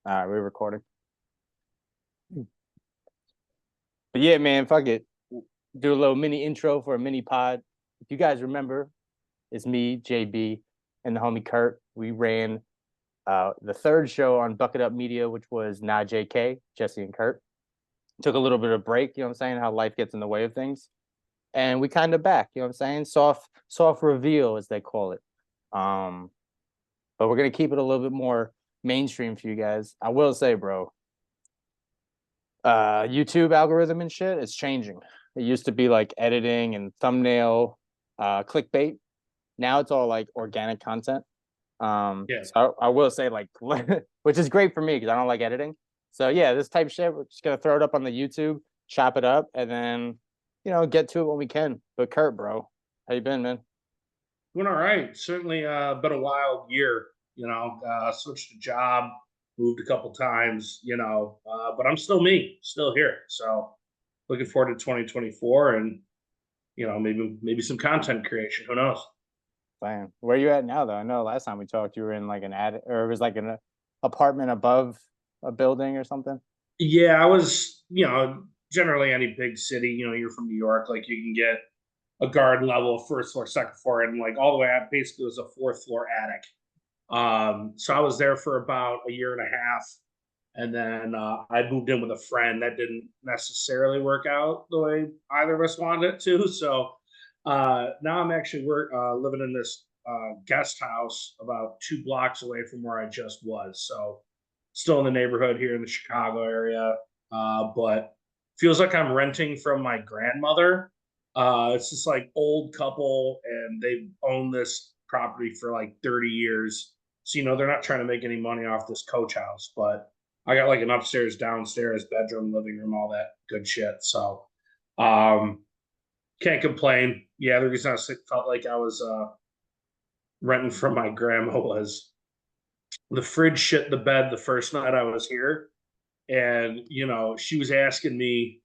All right, we're recording. But yeah, man, fuck it. Do a little mini intro for a mini pod. If you guys remember, it's me, JB, and the homie Kurt. We ran the third show on Bucket Up Media, which was Nah JK, Jesse and Kurt. Took a little bit of break, you know what I'm saying? How life gets in the way of things. And we kind of back, you know what I'm saying? Soft reveal, as they call it. Um, but we're gonna keep it a little bit more mainstream for you guys. I will say, bro, YouTube algorithm and shit is changing. It used to be like editing and thumbnail, clickbait. Now it's all like organic content. Yeah. So I will say like, which is great for me because I don't like editing. So yeah, this type of shit, we're just gonna throw it up on the YouTube, chop it up, and then get to it when we can. But Kurt, bro, how you been, man? Doing all right. Certainly been a wild year, switched a job, moved a couple times, but I'm still me, still here. So looking forward to 2024 and maybe some content creation. Who knows? Fine. Where you at now, though? I know last time we talked, you were in like an attic, or it was like an apartment above a building or something. Yeah, I was, generally any big city, you're from New York, like you can get a garden level, first floor, second floor, and like all the way up basically it was a fourth floor attic. So I was there for about a year and a half, and then I moved in with a friend. That didn't necessarily work out the way either of us wanted it to. So now I'm actually living in this guest house about 2 blocks away from where I just was. So still in the neighborhood here in the Chicago area, but feels like I'm renting from my grandmother. It's just like old couple, and they've owned this property for like 30 years. So they're not trying to make any money off this coach house, but I got like an upstairs, downstairs, bedroom, living room, all that good shit. So um can't complain. Yeah, the reason I felt like I was renting from my grandma was the fridge shit the bed the first night I was here. And, she was asking me,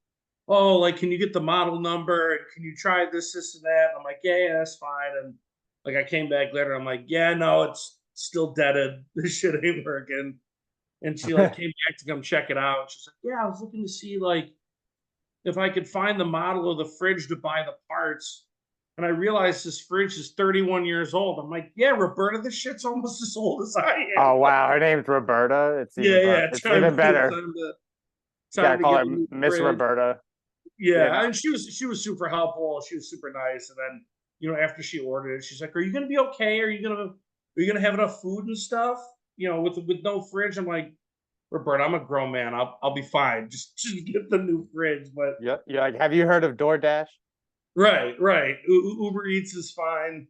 oh, like, can you get the model number? And can you try this, and that? I'm like, yeah, that's fine. And like, I came back later. I'm like, yeah, no, it's still deaded. This shit ain't working. And she like came back to come check it out. She's like, yeah, I was looking to see like if I could find the model of the fridge to buy the parts. And I realized this fridge is 31 years old. I'm like, yeah, Roberta, this shit's almost as old as I am. Oh wow, her name's Roberta. It's even Yeah, yeah, it's even better. Gotta time to call get her a new Miss fridge. Roberta. You Yeah, know. and she was super helpful. She was super nice. And then after she ordered it, she's like, "Are you gonna be okay? Are you gonna have enough food and stuff? With no fridge." I'm like, Roberta, I'm a grown man. I'll be fine. Just get the new fridge. But Yeah, you're like, have you heard of DoorDash? right, right. Uber Eats is fine.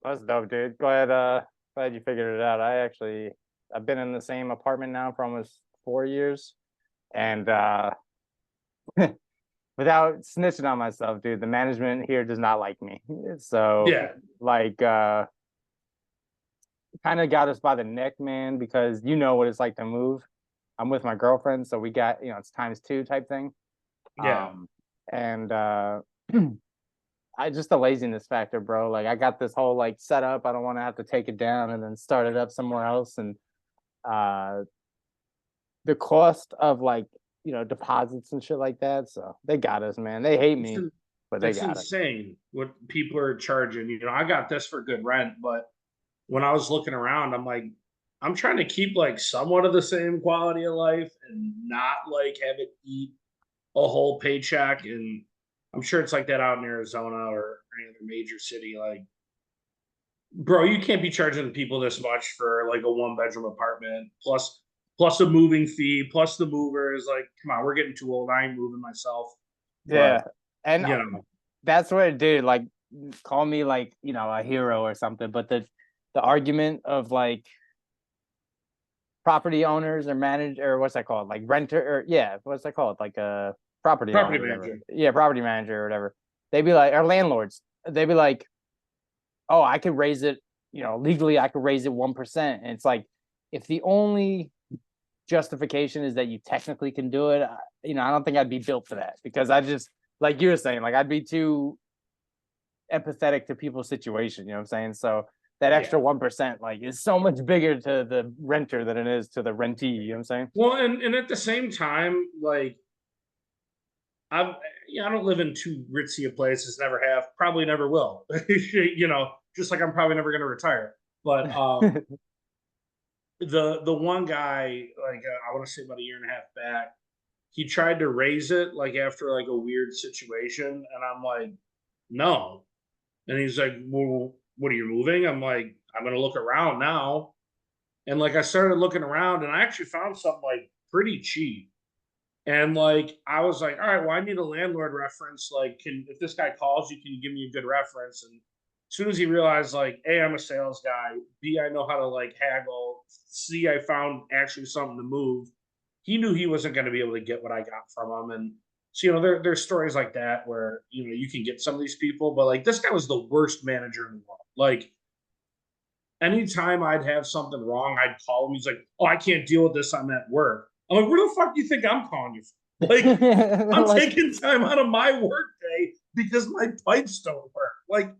That's dope, dude. Glad you figured it out. I've been in the same apartment now for almost 4 years, and without snitching on myself, dude, the management here does not like me. So Yeah, like kind of got us by the neck, man, because you know what it's like to move. I'm with my girlfriend, so we got, it's times two type thing. yeah. And I just the laziness factor, bro. Like I got this whole like setup. I don't want to have to take it down and then start it up somewhere else. And uh the cost of like, deposits and shit like that. So they got us, man. They hate It's me, in, but they that's got us. insane what people are charging. I got this for good rent, but when I was looking around, I'm like, I'm trying to keep like somewhat of the same quality of life and not like have it eat a whole paycheck. And I'm sure it's like that out in Arizona or any other major city. Like, bro, you can't be charging people this much for like a 1 bedroom apartment plus a moving fee plus the movers. Like, come on, we're getting too old. I ain't moving myself. Yeah. But And you know, that's what it did. Like call me like, a hero or something. But the argument of like property owners or manage or what's that called? Like renter or yeah, what's that called? Like a property owner property or whatever. manager. Yeah, property manager or whatever. They'd be like, or landlords, they'd be like, oh, I could raise it, legally I could raise it 1%. And it's like, if the only justification is that you technically can do it, I don't think I'd be built for that because I just like you were saying, like I'd be too empathetic to people's situation, you know what I'm saying? So that Yeah. extra 1% like is so much bigger to the renter than it is to the rentee. You know what I'm saying? Well, and at the same time, like I'm, I don't live in too ritzy of places. Never have. Probably never will. Just like I'm probably never going to retire. But the one guy, like I want to say about a year and a half back, he tried to raise it like after like a weird situation, and I'm like, no. And he's like, well, what are you moving? I'm like, I'm gonna look around now. And like I started looking around and I actually found something like pretty cheap. And like I was like, all right, well, I need a landlord reference. Like, if this guy calls you, can you give me a good reference? And as soon as he realized, like, A, I'm a sales guy, B, I know how to like haggle, C, I found actually something to move, he knew he wasn't going to be able to get what I got from him. And so, there's stories like that where, you can get some of these people, but like this guy was the worst manager in the world. Like, anytime I'd have something wrong, I'd call him. He's like, "Oh, I can't deal with this. I'm at work." I'm like, "Where the fuck do you think I'm calling you from?" Like, I'm Like, taking time out of my work day because my pipes don't work. Like,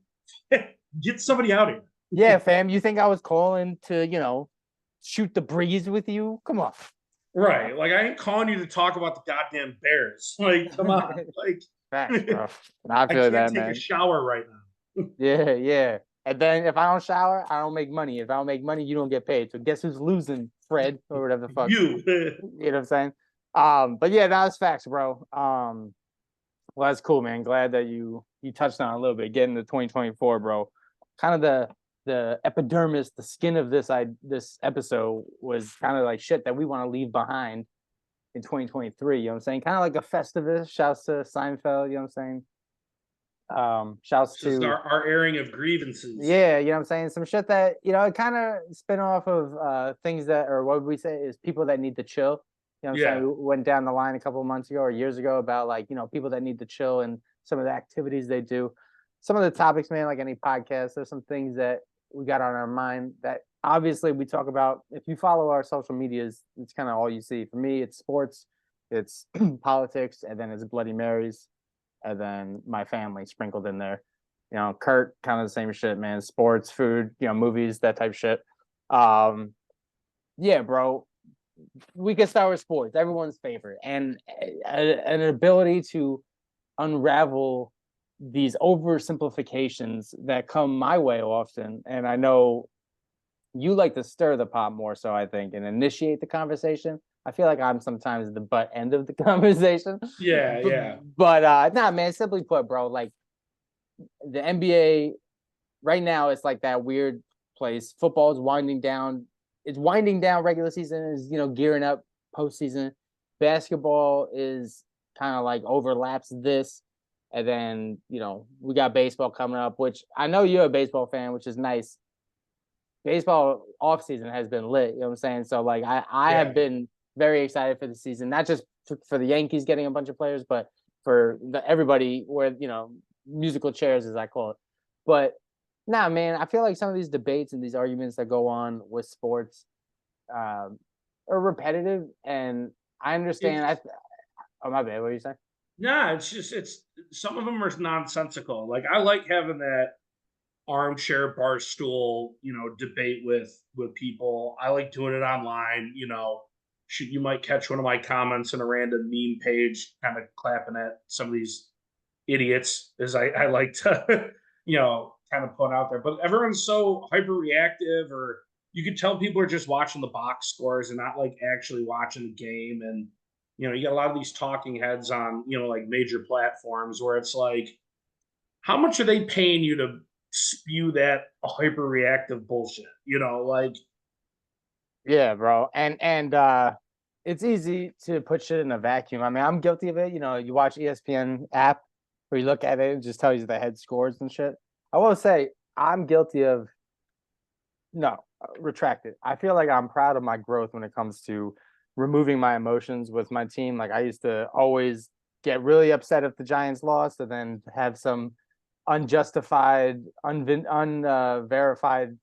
get somebody out here. yeah, fam, you think I was calling to, shoot the breeze with you? Come on. Right. Like, I ain't calling you to talk about the goddamn Bears. Like, come on. Like, Facts, bro. I I feel can't that, take a man. shower right now. Yeah, yeah. And then if I don't shower, I don't make money. If I don't make money, you don't get paid. So guess who's losing, Fred, or whatever the fuck. You. You know what I'm saying? But yeah, that was facts, bro. Well, that's cool, man. Glad that you touched on it a little bit. Getting to 2024, bro. Kind of the epidermis, the skin of this episode was kind of like shit that we want to leave behind in 2023. You know what I'm saying? Kind of like a Festivus. Shouts to Seinfeld. You know what I'm saying? Shouts This is to our airing of grievances. yeah, you know what I'm saying? Some shit that, it kind of spin off of things that, or what would we say is people that need to chill. You know what I'm saying? Yeah. We went down the line a couple of months ago or years ago about like, people that need to chill and some of the activities they do. Some of the topics, man, like any podcast, there's some things that we got on our mind that obviously we talk about. If you follow our social medias, it's kind of all you see. For me, it's sports, it's politics, and then it's Bloody Marys, and then my family sprinkled in there. Kurt, kind of the same shit, man. Sports, food, movies, that type of shit. Yeah, bro. We can start with sports, everyone's favorite, and an ability to unravel these oversimplifications that come my way often. And I know you like to stir the pot more so, I think, and initiate the conversation. I feel like I'm sometimes the butt end of the conversation. Yeah. but, Yeah. but nah, man, simply put, bro, like the NBA right now it's like that weird place. Football is winding down. It's winding down. Regular season is gearing up postseason. Basketball is kind of like overlaps this, and then we got baseball coming up, which I know you're a baseball fan, which is nice. Baseball off season has been lit. You know what I'm saying? So like I Yeah. have been very excited for the season, not just for the Yankees getting a bunch of players, but for everybody where musical chairs as I call it. But nah, man, I feel like some of these debates and these arguments that go on with sports are repetitive, and I understand. It's Oh my bad. What are you saying? Yeah, it's some of them are nonsensical. Like I like having that armchair bar stool, debate with people. I like doing it online. You might catch one of my comments in a random meme page, kind of clapping at some of these idiots, as I like to, kind of put out there. But everyone's so hyper reactive, or you could tell people are just watching the box scores and not like actually watching the game. And you got a lot of these talking heads on, like major platforms where it's like, how much are they paying you to spew that hyper reactive bullshit? Like Yeah, bro. And it's easy to put shit in a vacuum. I mean, I'm guilty of it. You watch ESPN app where you look at it, it just tells you the head scores and shit. I will say I'm guilty of no, retract it. I feel like I'm proud of my growth when it comes to removing my emotions with my team. Like I used to always get really upset if the Giants lost and then have some unjustified, unverified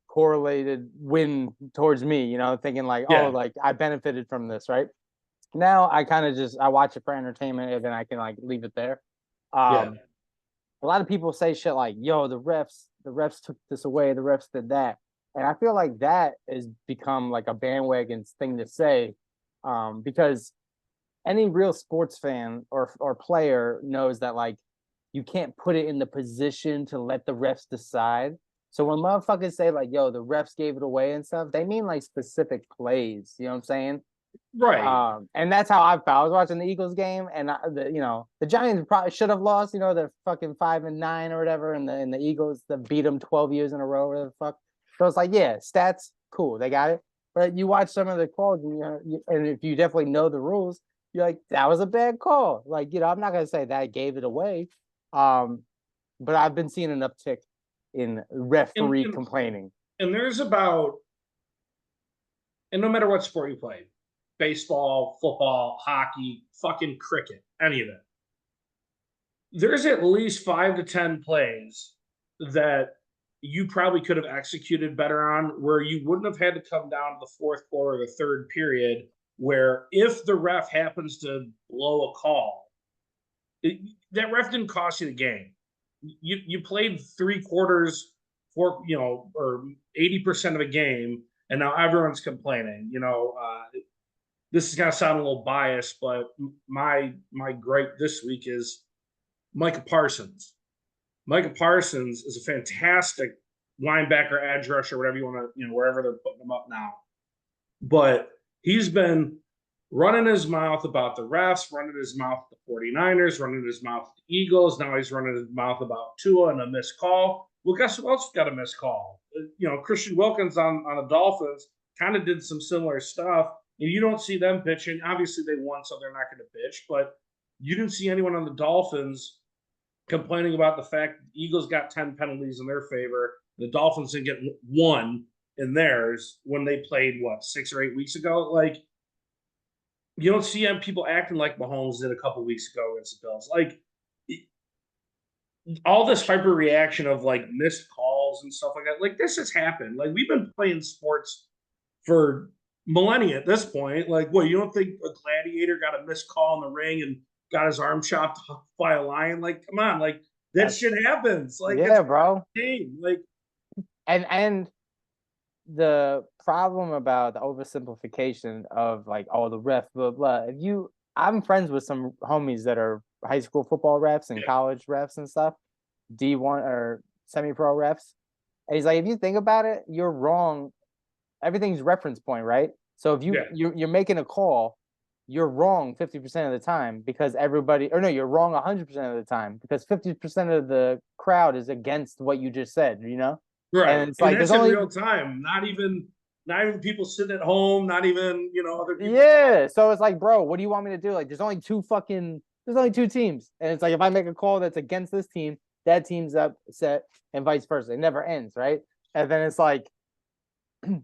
correlated win towards me, thinking like, oh, yeah, like I benefited from this, right? Now I kind of just I watch it for entertainment and then I can like leave it there. yeah, A lot of people say shit like, yo, the refs the refs took this away, the refs did that. And I feel like that has become like a bandwagon thing to say, because any real sports fan or player knows that like you can't put it in the position to let the refs decide. So when motherfuckers say like, "Yo, the refs gave it away" and stuff, they mean like specific plays. You know what I'm saying? Right. And that's how I felt. I was watching the Eagles game, and the Giants probably should have lost. They're fucking 5-9 or whatever, and the Eagles that beat them 12 years in a row, whatever the fuck. So it's like, yeah, stats, cool, they got it. But you watch some of the calls, and if you definitely know the rules, you're like, that was a bad call. Like, I'm not gonna say that gave it away, but I've been seeing an uptick in And, referee and complaining. and there's about, and no matter what sport you play, baseball, football, hockey, fucking cricket, any of it, there's at least 5 to 10 plays that you probably could have executed better on, where you wouldn't have had to come down to the fourth quarter, the third period, where if the ref happens to blow a call, that ref didn't cost you the game. You played 3 quarters for, or 80% of a game, and now everyone's complaining. This is gonna sound a little biased, but my gripe this week is Micah Parsons. Micah Parsons is a fantastic linebacker, edge rusher, whatever you want to, wherever they're putting him up now. But he's been running his mouth about the refs, running his mouth at the 49ers, running his mouth at the Eagles. Now he's running his mouth about Tua and a missed call. Well, guess who else got a missed call? Christian Wilkins on the Dolphins kind of did some similar stuff. And you don't see them pitching. Obviously, they won, so they're not going to pitch. But you didn't see anyone on the Dolphins complaining about the fact that the Eagles got 10 penalties in their favor. The Dolphins didn't get one in theirs when they played, 6 or 8 weeks ago? Like, you don't see people acting like Mahomes did a couple weeks ago against the Bills. Like, all this hyper reaction of like missed calls and stuff like that. Like, this has happened. Like, we've been playing sports for millennia at this point. Like, what, you don't think a gladiator got a missed call in the ring and got his arm chopped off by a lion? Like, come on, like that shit happens. Like, yeah, bro. Game. Like, and the problem about the oversimplification of like, oh, the ref, blah blah. I'm friends with some homies that are high school football refs and college refs and stuff, D1 or semi-pro refs, and he's like, if you think about it, you're wrong. Everything's reference point, right? So if you're making a call, you're wrong 50% of the time because everybody, or no, you're wrong 100% of the time because 50% of the crowd is against what you just said, right. And it's like, that's in real time. Not even people sitting at home, not even, other people. Yeah. So it's like, bro, what do you want me to do? Like, there's only two teams. And it's like, if I make a call that's against this team, that team's upset and vice versa. It never ends, right? And then it's like,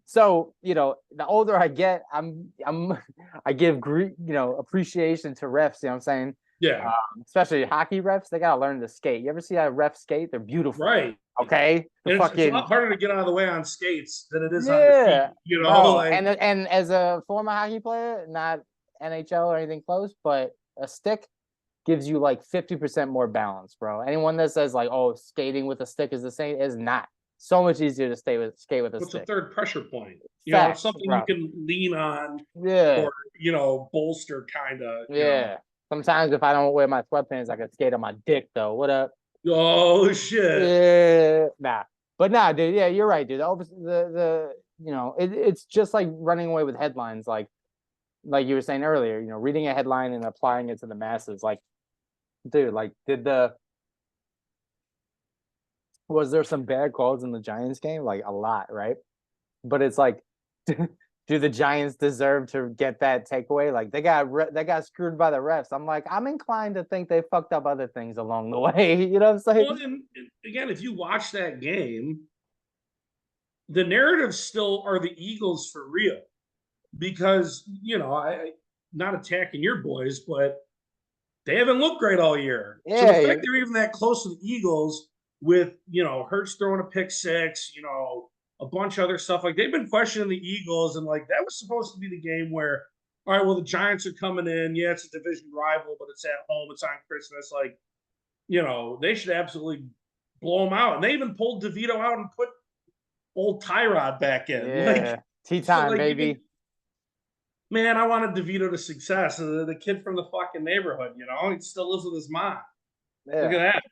so, the older I get, I give appreciation to refs, you know what I'm saying? Yeah. Especially hockey refs, they gotta learn to skate. You ever see a ref skate? They're beautiful. Right. Okay. It's a lot harder to get out of the way on skates than it is on your feet, bro. like, and as a former hockey player, not NHL or anything close, but a stick gives you like 50% more balance, bro. Anyone that says like, oh, skating with a stick is the same is not. So much easier to skate with a stick. What's a third pressure point? Facts, something bro. you can lean on, Yeah. or bolster, kind of. Yeah. Sometimes if I don't wear my sweatpants, I can skate on my dick though. What up? Oh shit. Yeah. Nah. But nah, dude. Yeah, you're right, dude. It's just like running away with headlines, like you were saying earlier. Reading a headline and applying it to the masses. Like, dude, like, was there some bad calls in the Giants game? Like a lot, right? But it's like, do the Giants deserve to get that takeaway? Like they got screwed by the refs. I'm like, I'm inclined to think they fucked up other things along the way. You know what I'm saying? Well, and again, if you watch that game, the narratives still are the Eagles for real, because I not attacking your boys, but they haven't looked great all year. Yeah, so the fact they're even that close to the Eagles with, Hurts throwing a pick six, a bunch of other stuff, like they've been questioning the Eagles, and like that was supposed to be the game where, all right, well, the Giants are coming in. Yeah, it's a division rival, but it's at home. It's on Christmas. Like, they should absolutely blow him out. And they even pulled DeVito out and put old Tyrod back in. Like, Yeah. Tea so time, like you can, baby. man, I wanted DeVito to success. The kid from the fucking neighborhood, he still lives with his mom. Look at Yeah. that.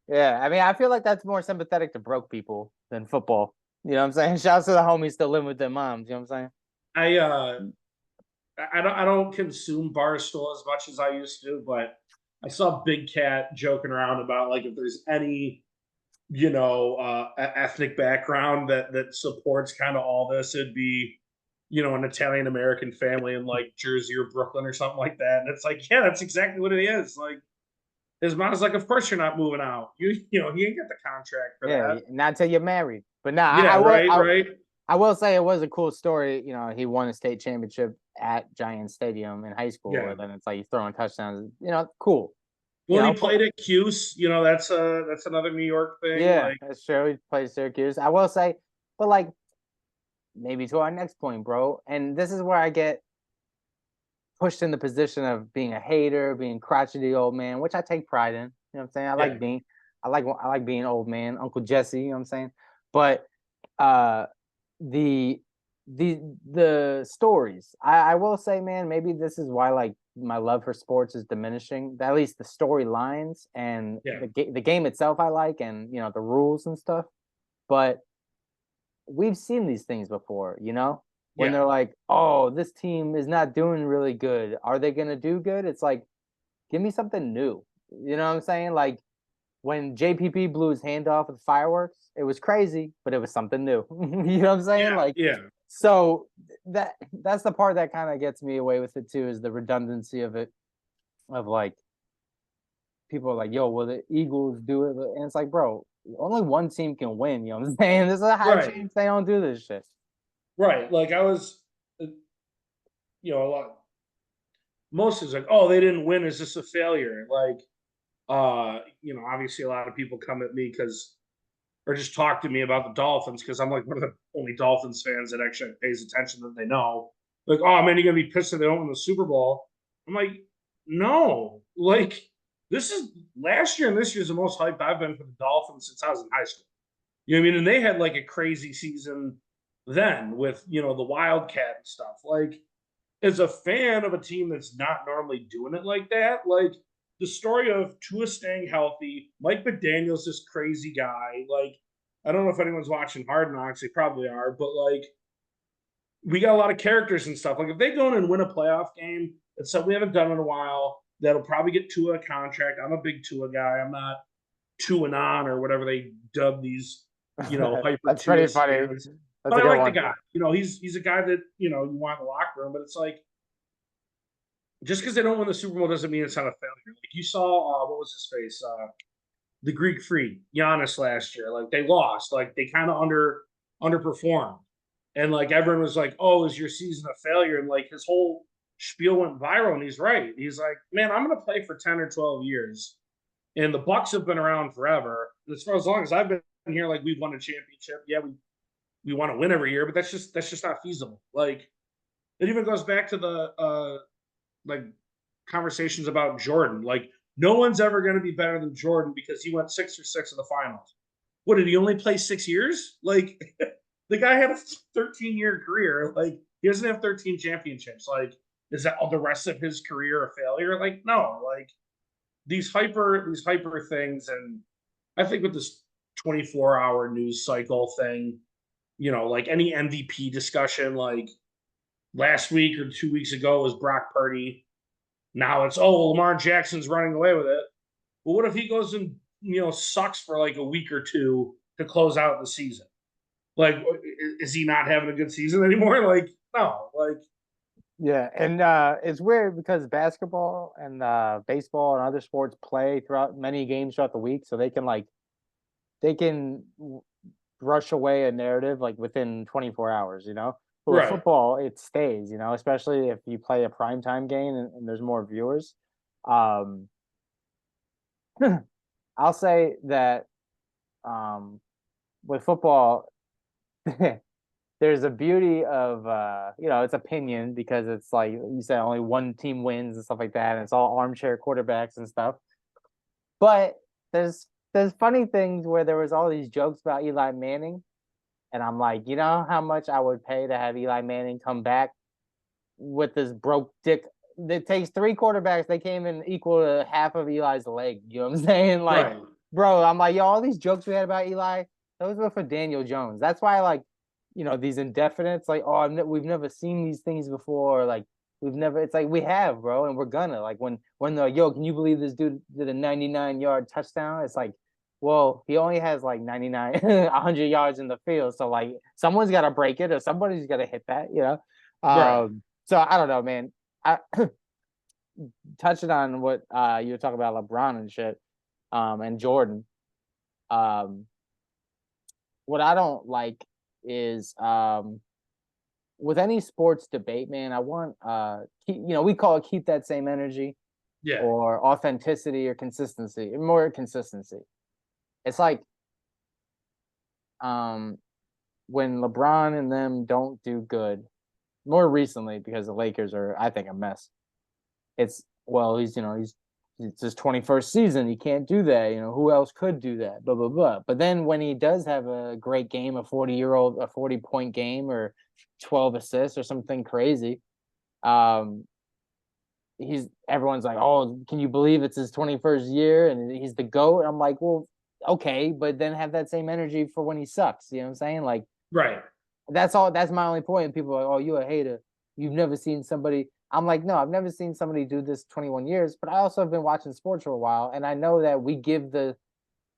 Yeah. I mean, I feel like that's more sympathetic to broke people than football. You know what I'm saying? Shouts to the homies still living with their moms. You know what I'm saying? I don't consume Barstool as much as I used to, but I saw Big Cat joking around about like if there's any ethnic background that supports kind of all this, it'd be an Italian American family in like Jersey or Brooklyn or something like that. And it's like, yeah, that's exactly what it is. Like his mom's like, of course you're not moving out. He ain't got the contract for Yeah. that. Not until you're married. But nah, Yeah, right, right. I will say it was a cool story. You know, he won a state championship at Giant Stadium in high school, Yeah. and then it's like he's throwing touchdowns. You know, cool. You Well, he know, played at Cuse. That's another New York thing. yeah, Like, that's true. He plays Syracuse. I will say, but like maybe to our next point, bro. And this is where I get pushed in the position of being a hater, being crotchety old man, which I take pride in. You know what I'm saying? yeah, I like being old man, Uncle Jesse, you know what I'm saying? But uh the the stories. I will say, man, maybe this is why like my love for sports is diminishing. At least the storylines and yeah, the game itself I like, and the rules and stuff. But we've seen these things before, when yeah, they're like, "Oh, this team is not doing really good. Are they going to do good?" It's like, "Give me something new." You know what I'm saying? Like when JPP blew his hand off with fireworks, it was crazy, but it was something new. You know what I'm saying? yeah, Like yeah, so that's the part that kind of gets me away with it too, is the redundancy of it, of like people are like, "Yo, will the Eagles do it?" And it's like, bro, only one team can win. You know what I'm saying? There's a high right, chance they don't do this shit. right. Like I was, a lot. Most is like, oh, they didn't win. Is this a failure? Like, obviously a lot of people come at me because or just talk to me about the Dolphins because I'm like one of the only Dolphins fans that actually pays attention that they know. Like, oh man, you're gonna be pissed if they don't win the Super Bowl. I'm like, no, like this is last year and this year's the most hyped I've been for the Dolphins since I was in high school. You know what I mean? And they had like a crazy season then with the Wildcat and stuff. Like, as a fan of a team that's not normally doing it like that, like the story of Tua staying healthy, Mike McDaniel's this crazy guy. Like, I don't know if anyone's watching Hard Knocks, they probably are, but like we got a lot of characters and stuff. Like if they go in and win a playoff game, it's something we haven't done in a while. That'll probably get Tua a contract. I'm a big Tua guy. I'm not Tua and on or whatever they dub these, hyper That's Tua pretty funny. stands. That's But a I good like the one. guy. He's a guy that you want in the locker room. But it's like just because they don't win the Super Bowl doesn't mean it's not a failure. Like you saw, what was his face? The Greek Freak, Giannis last year. Like they lost. Like they kind of underperformed, and like everyone was like, "Oh, is your season a failure?" And like his whole spiel went viral. And he's right. He's like, "Man, I'm going to play for 10 or 12 years, and the Bucks have been around forever. And as long as I've been here, like we've won a championship. Yeah, we want to win every year, but that's just not feasible. Like it even goes back to the like conversations about Jordan. Like no one's ever going to be better than Jordan because he went 6 or 6 of the finals. What did he only play 6 years? Like the guy had a 13-year career. Like he doesn't have 13 championships. Like is that all the rest of his career a failure? Like no. Like these hyper things, and I think with this 24-hour news cycle thing, like any MVP discussion, like last week or 2 weeks ago was Brock Purdy. Now it's Lamar Jackson's running away with it. Well, what if he goes and sucks for like a week or two to close out the season? Like, is he not having a good season anymore? Like, no. Like, Yeah, and it's weird because basketball and baseball and other sports play throughout many games throughout the week, so they can brush away a narrative like within 24 hours, But with right? football, it stays, especially if you play a primetime game and there's more viewers. Um, I'll say that um, with football, there's a beauty of it's opinion because it's like you said, only one team wins and stuff like that, and it's all armchair quarterbacks and stuff. But there's there's funny things where there was all these jokes about Eli Manning, and I'm like, you know how much I would pay to have Eli Manning come back with this broke dick. It takes three quarterbacks. They came in equal to half of Eli's leg. You know what I'm saying? Like, Right. bro, I'm like, yo, all these jokes we had about Eli, those were for Daniel Jones. That's why, like, these indefinites, like, oh, we've never seen these things before. Like, we've never. It's like we have, bro, and we're gonna. Like, when the yo, can you believe this dude did a 99-yard touchdown? It's like, well, he only has like 99, 100 yards in the field. So like, someone's got to break it, or somebody's got to hit that. Right. So I don't know, man. I touching on what you were talking about LeBron and shit, and Jordan. Um, what I don't like is with any sports debate, man. I want we call it keep that same energy Yeah. or authenticity or consistency, more consistency. It's like when LeBron and them don't do good, more recently because the Lakers are, I think, a mess. It's well, he's it's his 21st season. He can't do that. Who else could do that? Blah blah blah. But then when he does have a great game, a 40-point game, or 12 assists or something crazy, um, everyone's like, oh, can you believe it's his 21st year and he's the GOAT? I'm like, well, okay, but then have that same energy for when he sucks. You know what I'm saying? Like, Right. that's all. That's my only point. And people are like, oh, you're a hater. You've never seen somebody. I'm like, no, I've never seen somebody do this 21 years, but I also have been watching sports for a while. And I know that we give the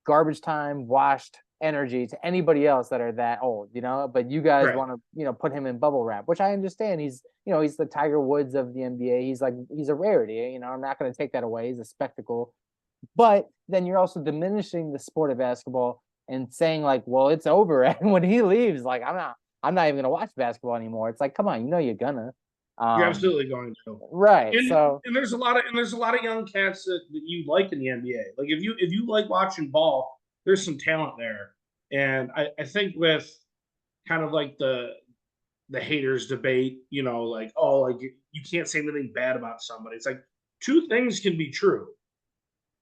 garbage time washed energy to anybody else that are that old, but you guys Right. want to, put him in bubble wrap, which I understand. He's the Tiger Woods of the NBA. He's a rarity. I'm not going to take that away. He's a spectacle. But then you're also diminishing the sport of basketball and saying like, well, it's over. And when he leaves, like, I'm not even gonna watch basketball anymore. It's like, come on, you're gonna. You're Um, absolutely going to. right. And So there's a lot of young cats that you like in the NBA. Like if you like watching ball, there's some talent there. And I think with kind of like the haters debate, like, oh, like you can't say anything bad about somebody. It's like two things can be true.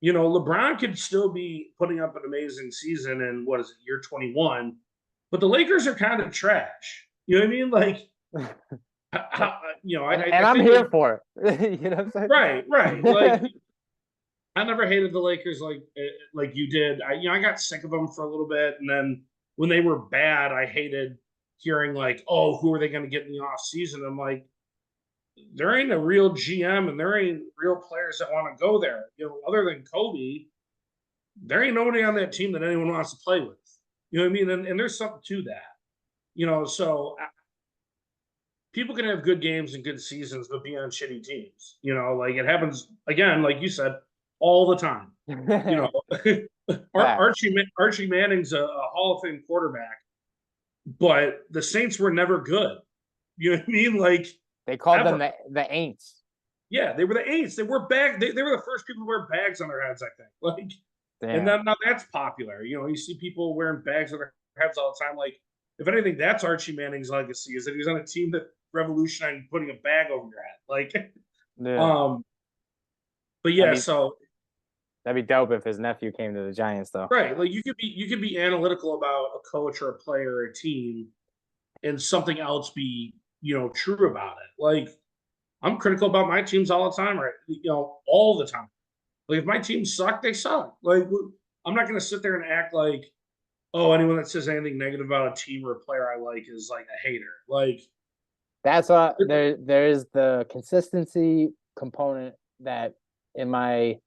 LeBron could still be putting up an amazing season in what is it, year 21, but the Lakers are kind of trash. You know what I mean? Like, and I I'm think here for it. You know what I'm right, right. Like, saying? I never hated the Lakers like you did. I got sick of them for a little bit, and then when they were bad, I hated hearing like, oh, who are they going to get in the off season? I'm like, there ain't a real GM and there ain't real players that want to go there. Other than Kobe, there ain't nobody on that team that anyone wants to play with. You know what I mean? And there's something to that. So people can have good games and good seasons, but be on shitty teams. Like it happens again, like you said, all the time. Facts. Archie Manning's a Hall of Fame quarterback, but the Saints were never good. You know what I mean? Like They called them ever. the Aints. Yeah, they were the Aints. They were bag. They were the first people to wear bags on their heads, I think. Like, and Damn. then now that's popular. You see people wearing bags on their heads all the time. Like, if anything, that's Archie Manning's legacy is that he was on a team that revolutionized putting a bag over your head. Like, Yeah. um, but That'd yeah, be so that'd be dope if his nephew came to the Giants though. right, like you could be analytical about a coach or a player or a team, and something else be true about it. Like, I'm critical about my teams all the time, right? All the time. Like if my team suck, they suck. Like I'm not going to sit there and act like, oh, anyone that says anything negative about a team or a player I like is like a hater. Like That's what there's the consistency component that in my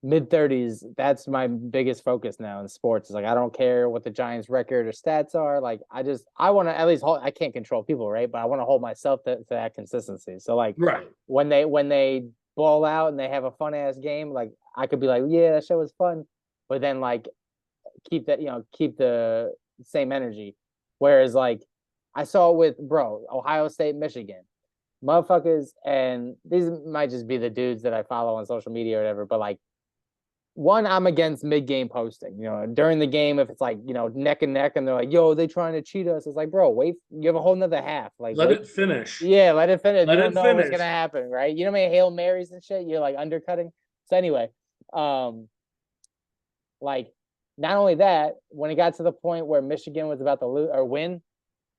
mid-30s, that's my biggest focus now in sports. Is like I don't care what the Giants record or stats are. Like I want to at least hold, I can't control people, right? But I want to hold myself to that consistency. So like right, when they ball out and they have a fun ass game, like I could be like, yeah, that show was fun, but then like keep the same energy. Whereas like I saw it with Ohio State, Michigan, motherfuckers, and these might just be the dudes that I follow on social media or whatever, but like one, I'm against mid-game posting. During the game, if it's like neck and neck, and they're like, "Yo, they trying to cheat us," it's like, bro, wait, you have a whole nother half. Like, let wait, it finish. yeah, let it finish. You Let don't it know what's gonna finish. happen, right? You know how many Hail Marys and shit you're like undercutting. So anyway, um, Like, not only that, when it got to the point where Michigan was about to lose or win,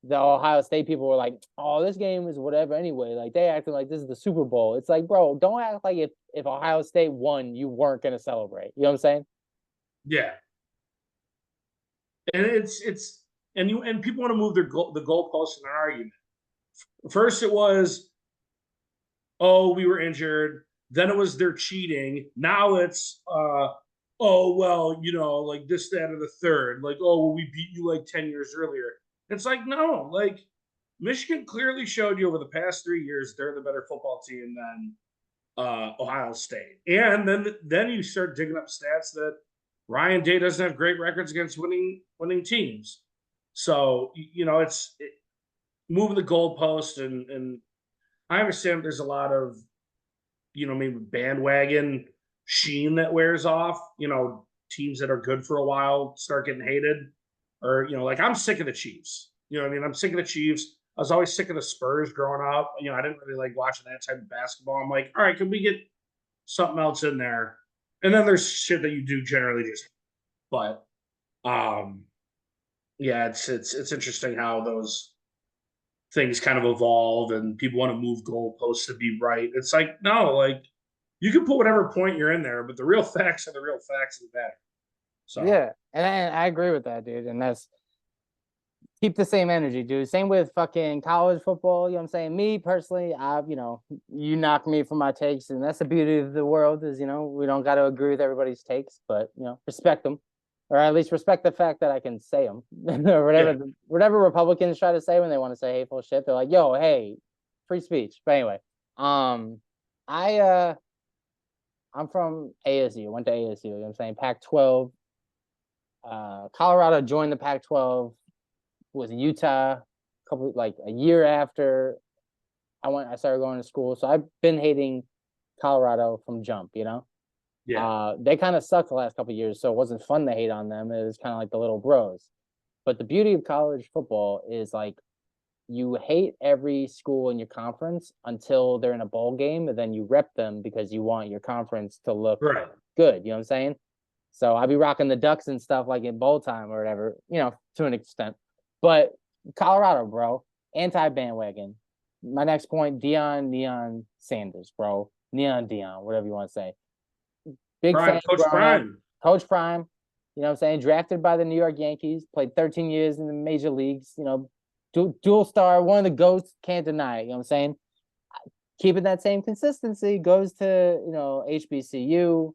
the Ohio State people were like, "Oh, this game is whatever anyway." Like they acting like this is the Super Bowl. It's like, bro, don't act like if Ohio State won, you weren't gonna celebrate. You know what I'm saying? Yeah, and and people want to move the goalposts in an argument. First, it was, oh, we were injured. Then it was they're cheating. Now it's oh well, like this, that, or the third. Like, oh well, we beat you like 10 years earlier. It's like, no, like Michigan clearly showed you over the past 3 years they're the better football team than Ohio State. And then you start digging up stats that Ryan Day doesn't have great records against winning teams. So moving the goalpost, and I understand there's a lot of maybe bandwagon sheen that wears off. Teams that are good for a while start getting hated, or like I'm sick of the Chiefs. You know what I mean? I'm sick of the Chiefs. I was always sick of the Spurs growing up. I didn't really like watching that type of basketball. I'm like, all right, can we get something else in there? And then there's shit that you do generally just, but yeah, it's interesting how those things kind of evolve and people want to move goalposts to be right. It's like, no, like you can put whatever point you're in there, but the real facts are the real facts of the matter. So Yeah, and I agree with that, dude. And that's keep the same energy, dude. Same with fucking college football. You know what I'm saying? Me personally, you knock me for my takes, and that's the beauty of the world is, we don't got to agree with everybody's takes, but respect them, or at least respect the fact that I can say them, or yeah, whatever Republicans try to say when they want to say hateful shit. They're like, "Yo, hey, free speech." But anyway, I I'm from ASU. Went to ASU. You know what I'm saying? Pac-12. Colorado joined the Pac-12. Was Utah a year after I started going to school. So I've been hating Colorado from jump, yeah, they kind of sucked the last couple of years, so it wasn't fun to hate on them. It was kind of like the little bros. But the beauty of college football is like you hate every school in your conference until they're in a bowl game, and then you rep them because you want your conference to look right. good. You know what I'm saying? So I'll be rocking the Ducks and stuff like in bowl time or whatever, to an extent. But Colorado, bro, anti bandwagon. My next point, Neon Sanders, bro. Dion, whatever you want to say. Big Prime, fan Coach growing up. Prime. Coach Prime, you know what I'm saying? Drafted by the New York Yankees, played 13 years in the major leagues, dual star, one of the GOATs, can't deny it, you know what I'm saying? Keeping that same consistency, goes to, HBCU,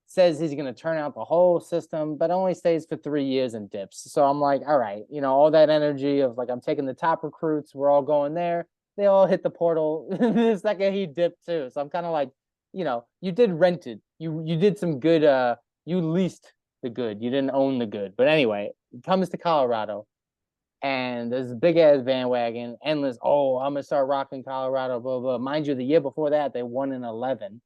says he's going to turn out the whole system, but only stays for 3 years and dips. So I'm like, all right, all that energy of like, I'm taking the top recruits, we're all going there. They all hit the portal the second he dipped too. So I'm kind of like, you did rented. You did some good, you leased the good. You didn't own the good. But anyway, it comes to Colorado and there's a big ass bandwagon, endless. Oh, I'm gonna start rocking Colorado, blah, blah. Mind you, the year before that, they won in 11.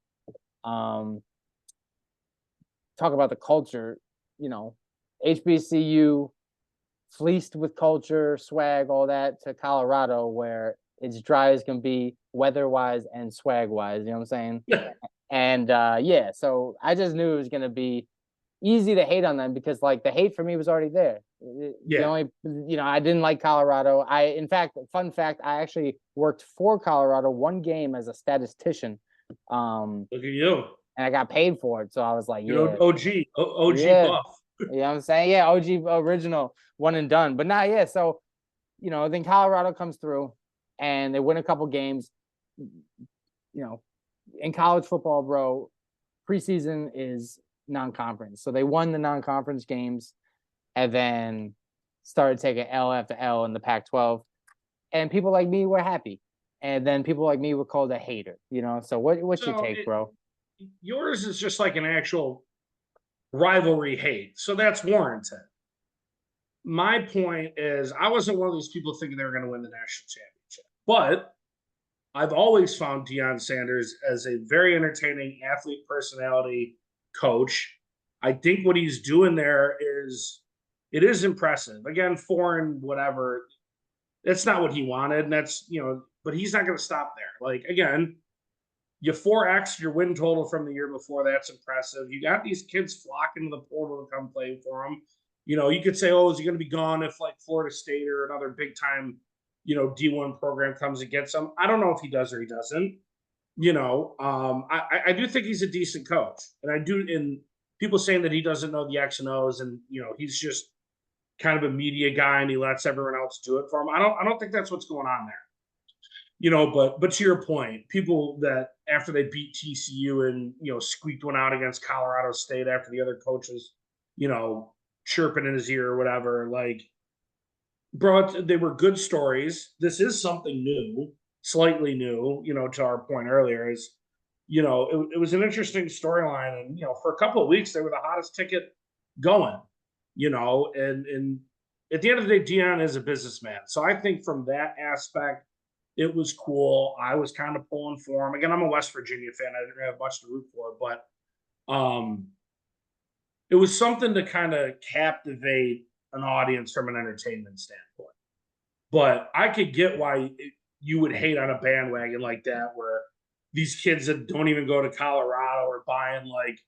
Talk about the culture, HBCU fleeced with culture, swag, all that to Colorado, where it's dry as can be, weather wise and swag wise. You know what I'm saying? And yeah, so I just knew it was gonna be easy to hate on them because like the hate for me was already there. The Yeah. only, I didn't like Colorado. In fact, fun fact, I actually worked for Colorado one game as a statistician. Look at you. And I got paid for it. So I was like, You're yeah, OG yeah. buff. You know what I'm saying? Yeah, OG original, one and done. But yeah. So, then Colorado comes through and they win a couple games. In college football, bro, preseason is non-conference. So they won the non-conference games and then started taking L after L in the Pac-12. And people like me were happy. And then people like me were called a hater, So what's your take, bro? Yours is just like an actual rivalry hate. So that's warranted. My point is, I wasn't one of those people thinking they were going to win the national championship, but I've always found Deion Sanders as a very entertaining athlete personality coach. I think what he's doing there it is impressive. Again, foreign, whatever. That's not what he wanted. And that's, but he's not going to stop there. Like, again, You 4x your win total from the year before. That's impressive. You got these kids flocking to the portal to come play for them. You could say, oh, is he going to be gone if like Florida State or another big time, D1 program comes and gets him? I don't know if he does or he doesn't. I do think he's a decent coach, and I do. And people saying that he doesn't know the X and O's, and he's just kind of a media guy and he lets everyone else do it for him. I don't think that's what's going on there. But to your point, people that after they beat TCU and squeaked one out against Colorado State after the other coaches, chirping in his ear or whatever, like, bro, they were good stories. This is something new, slightly new. To our point earlier is, it was an interesting storyline, and for a couple of weeks they were the hottest ticket going. And at the end of the day, Dion is a businessman, so I think from that aspect, it was cool. I was kind of pulling for him. Again, I'm a West Virginia fan. I didn't have much to root for, but it was something to kind of captivate an audience from an entertainment standpoint. But I could get why you would hate on a bandwagon like that, where these kids that don't even go to Colorado are buying like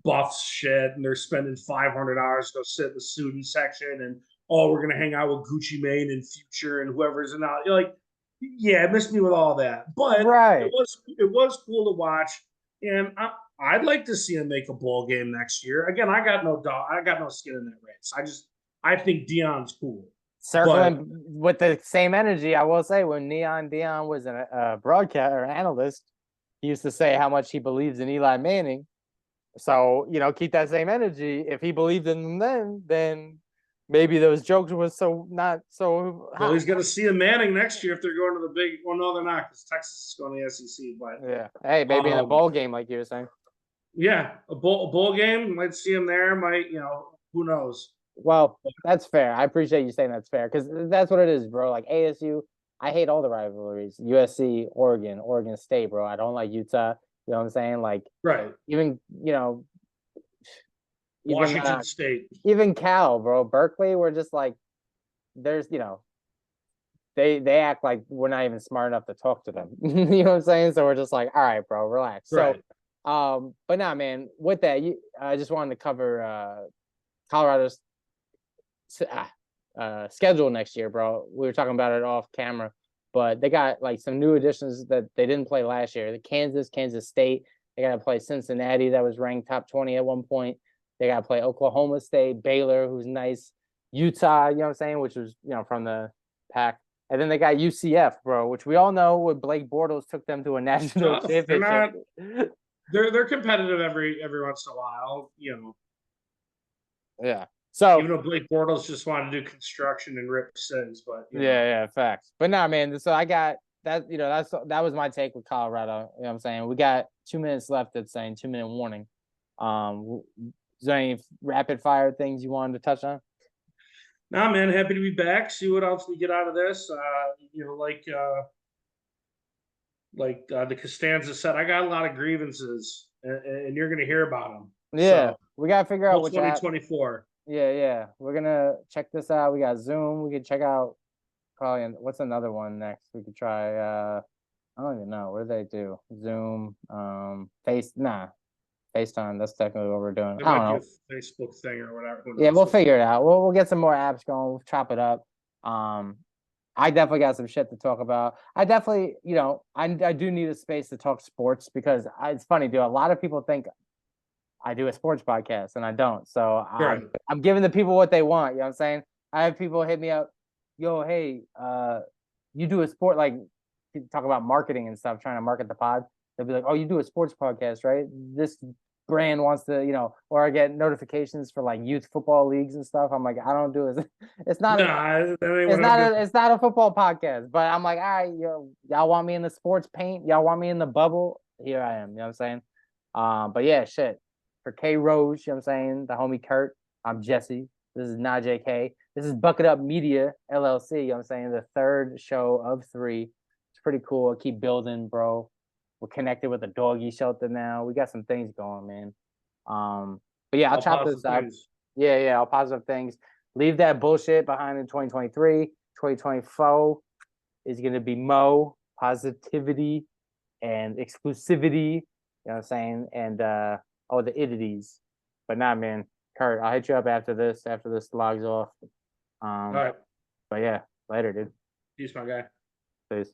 Buffs shit and they're spending $500 to go sit in the student section, and we're gonna hang out with Gucci Mane and Future and whoever's in out. You're like, yeah, it missed me with all that, but Right. it was cool to watch, and I'd like to see him make a bowl game next year. Again, I got no skin in that race. I think Dion's cool. Circling with the same energy, I will say, when Dion was a broadcast or analyst, he used to say how much he believes in Eli Manning. So, keep that same energy. If he believed in them then maybe those jokes was not so hot. Well, he's going to see a Manning next year if they're going to the big. Well, no, they're not, because Texas is going to the SEC. But yeah, hey, maybe in a bowl game, like you were saying. Yeah, a bowl game. Might see him there. Might who knows? Well, that's fair. I appreciate you saying that's fair, because that's what it is, bro. Like ASU, I hate all the rivalries. USC, Oregon State, bro. I don't like Utah. You know what I'm saying? Like, right. Even Washington State, even Cal, bro. Berkeley, we're just like, there's they act like we're not even smart enough to talk to them. You know what I'm saying? So we're just like, all right, bro, relax. Right. So, but nah, man. With that, I just wanted to cover Colorado's schedule next year, bro. We were talking about it off camera, but they got like some new additions that they didn't play last year. The Kansas State. They got to play Cincinnati, that was ranked top 20 at one point. They got to play Oklahoma State, Baylor, who's nice, Utah, you know what I'm saying, which was from the Pac. And then they got UCF, bro, which we all know what Blake Bortles took them to a national championship. They're competitive every once in a while, Yeah. So even though Blake Bortles just wanted to do construction and rip sins, but yeah, facts. But nah, man. So I got that. That was my take with Colorado. You know what I'm saying? We got 2 minutes left. That's saying 2-minute warning. Is there any rapid fire things you wanted to touch on? Nah, man. Happy to be back. See what else we get out of this. Like the Costanza said, I got a lot of grievances, and you're going to hear about them. Yeah, so, we got to figure out 2024. Yeah. We're going to check this out. We got Zoom. We can check out probably, what's another one next? We could try, I don't even know. What do they do? Zoom, FaceTime. That's technically what we're doing. I don't know. Facebook thing or whatever. Yeah, we'll figure it out. We'll get some more apps going. We'll chop it up. I definitely got some shit to talk about. I definitely, I do need a space to talk sports, because it's funny, dude. A lot of people think I do a sports podcast, and I don't. So I'm giving the people what they want. You know what I'm saying? I have people hit me up, yo, hey, you do a sport, like, talk about marketing and stuff, trying to market the pod. They'll be like, oh, you do a sports podcast, right? This brand wants to, or I get notifications for like youth football leagues and stuff. I'm like, I don't do it. It's not a football podcast, but I'm like, all right, y'all want me in the sports paint? Y'all want me in the bubble? Here I am. You know what I'm saying? But yeah, shit. For K Rose, you know what I'm saying? The homie Kurt. I'm Jesse. This is not JK. This is Bucket Up Media LLC. You know what I'm saying? The third show of 3. It's pretty cool. I keep building, bro. We're connected with a doggy shelter now. We got some things going, man. But yeah, I'll chop this up. Yeah, all positive things. Leave that bullshit behind in 2023. 2024 is going to be Mo, positivity, and exclusivity. You know what I'm saying? And all the iddities. But nah, man, Kurt, I'll hit you up after this logs off. All right. But yeah, later, dude. Peace, my guy. Peace.